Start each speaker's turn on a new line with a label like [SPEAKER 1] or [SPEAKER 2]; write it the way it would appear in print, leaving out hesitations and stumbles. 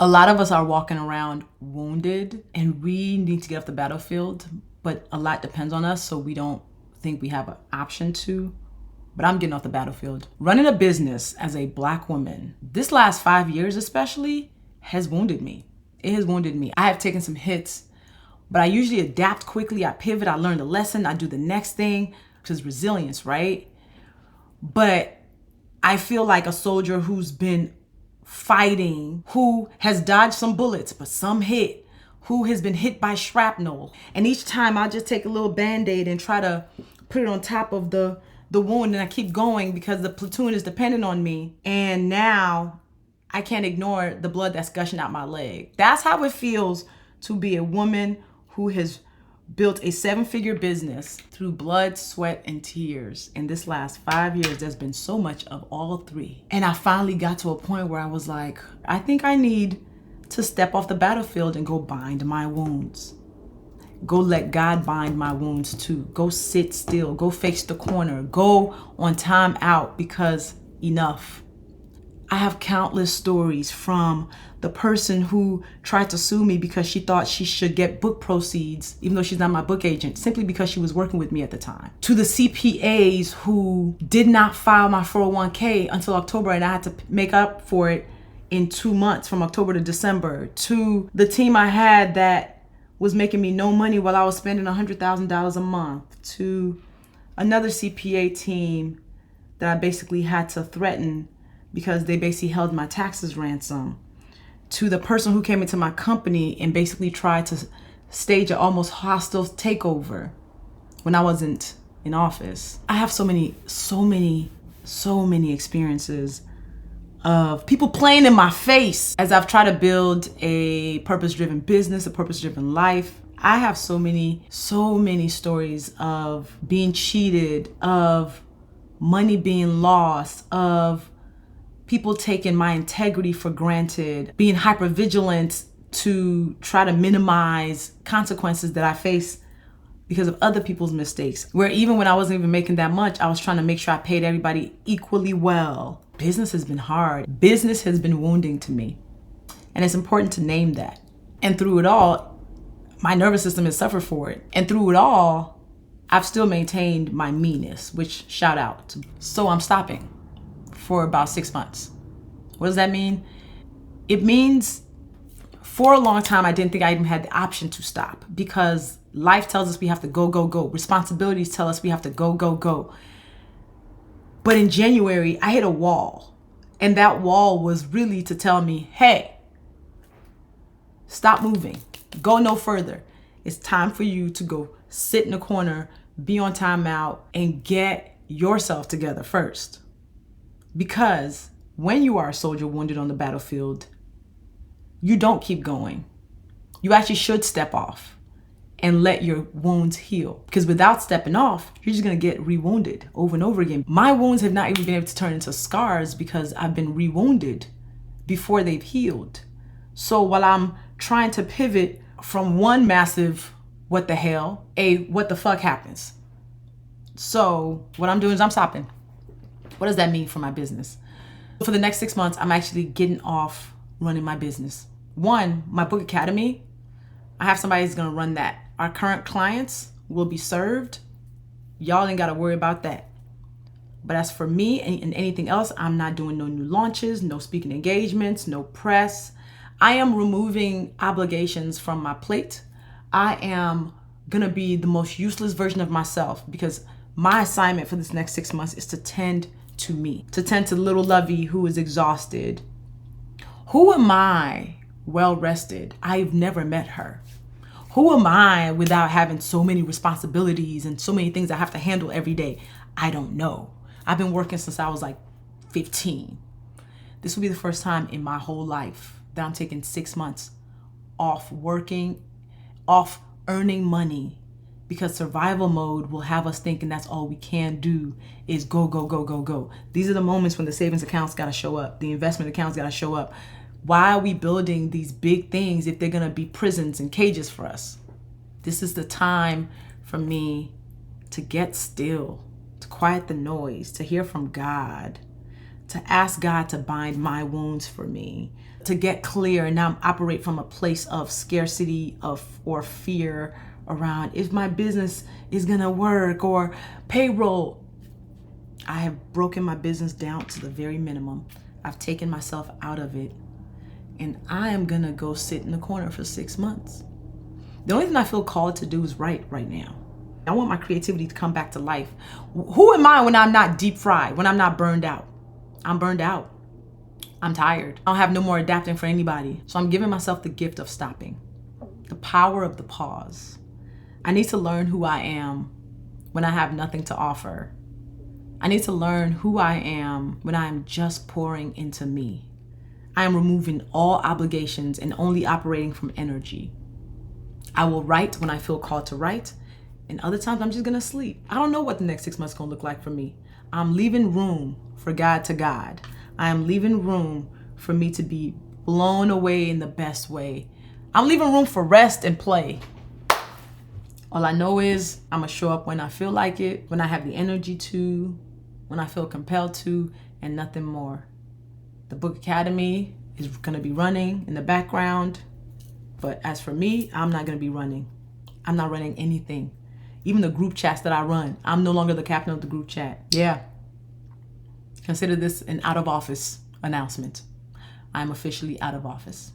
[SPEAKER 1] A lot of us are walking around wounded and we need to get off the battlefield, but a lot depends on us, so we don't think we have an option to. But I'm getting off the battlefield. Running a business as a Black woman, this last 5 years especially, has wounded me. It has wounded me. I have taken some hits, but I usually adapt quickly. I pivot, I learn the lesson, I do the next thing, which is resilience, right? But I feel like a soldier who's been fighting, who has dodged some bullets, but some hit, who has been hit by shrapnel. And each time I just take a little Band-Aid and try to put it on top of the wound, and I keep going because the platoon is dependent on me. And now I can't ignore the blood that's gushing out my leg. That's how it feels to be a woman who has built a 7-figure business through blood, sweat, and tears. In this last 5 years, there's been so much of all three. And I finally got to a point where I was like, I think I need to step off the battlefield and go bind my wounds. Go let God bind my wounds too. Go sit still, go face the corner, go on time out, because enough. I have countless stories, from the person who tried to sue me because she thought she should get book proceeds, even though she's not my book agent, simply because she was working with me at the time, to the CPAs who did not file my 401k until October, and I had to make up for it in 2 months, from October to December, to the team I had that was making me no money while I was spending $100,000 a month, to another CPA team that I basically had to threaten because they basically held my taxes ransom, to the person who came into my company and basically tried to stage an almost hostile takeover when I wasn't in office. I have so many experiences of people playing in my face as I've tried to build a purpose-driven business, a purpose-driven life. I have so many stories of being cheated, of money being lost, of people taking my integrity for granted, being hypervigilant to try to minimize consequences that I face because of other people's mistakes. Where even when I wasn't even making that much, I was trying to make sure I paid everybody equally well. Business has been hard. Business has been wounding to me. And it's important to name that. And through it all, my nervous system has suffered for it. And through it all, I've still maintained my meanness, which shout out. So I'm stopping for about 6 months. What does that mean? It means for a long time, I didn't think I even had the option to stop, because life tells us we have to go, go, go. Responsibilities tell us we have to go, go, go. But in January, I hit a wall. And that wall was really to tell me, hey, stop moving. Go no further. It's time for you to go sit in a corner, be on timeout, and get yourself together first. Because when you are a soldier wounded on the battlefield, you don't keep going. You actually should step off and let your wounds heal. Because without stepping off, you're just gonna get re-wounded over and over again. My wounds have not even been able to turn into scars because I've been re-wounded before they've healed. So while I'm trying to pivot from one massive what the hell, a what the fuck happens. So what I'm doing is I'm stopping. What does that mean for my business? For the next 6 months, I'm actually getting off running my business. One, my book academy, I have somebody who's gonna run that. Our current clients will be served. Y'all ain't gotta worry about that. But as for me and anything else, I'm not doing no new launches, no speaking engagements, no press. I am removing obligations from my plate. I am gonna be the most useless version of myself, because my assignment for this next 6 months is to tend to me, to tend to little Lovey who is exhausted. Who am I well rested? I've never met her. Who am I without having so many responsibilities and so many things I have to handle every day? I don't know. I've been working since I was like 15. This will be the first time in my whole life that I'm taking 6 months off working, off earning money, because survival mode will have us thinking that's all we can do is go, go, go, go, go. These are the moments when the savings accounts gotta show up, the investment accounts gotta show up. Why are we building these big things if they're gonna be prisons and cages for us? This is the time for me to get still, to quiet the noise, to hear from God, to ask God to bind my wounds for me, to get clear and now operate from a place of scarcity or fear around if my business is gonna work or payroll. I have broken my business down to the very minimum. I've taken myself out of it, and I am gonna go sit in the corner for 6 months. The only thing I feel called to do is write right now. I want my creativity to come back to life. Who am I when I'm not deep fried, when I'm not burned out? I'm burned out. I'm tired. I don't have no more adapting for anybody. So I'm giving myself the gift of stopping. The power of the pause. I need to learn who I am when I have nothing to offer. I need to learn who I am when I am just pouring into me. I am removing all obligations and only operating from energy. I will write when I feel called to write, and other times I'm just gonna sleep. I don't know what the next 6 months is gonna look like for me. I'm leaving room for God to God. I am leaving room for me to be blown away in the best way. I'm leaving room for rest and play. All I know is I'm gonna show up when I feel like it, when I have the energy to, when I feel compelled to, and nothing more. The Book Academy is gonna be running in the background, but as for me, I'm not gonna be running. I'm not running anything. Even the group chats that I run, I'm no longer the captain of the group chat. Yeah. Consider this an out of office announcement. I'm officially out of office.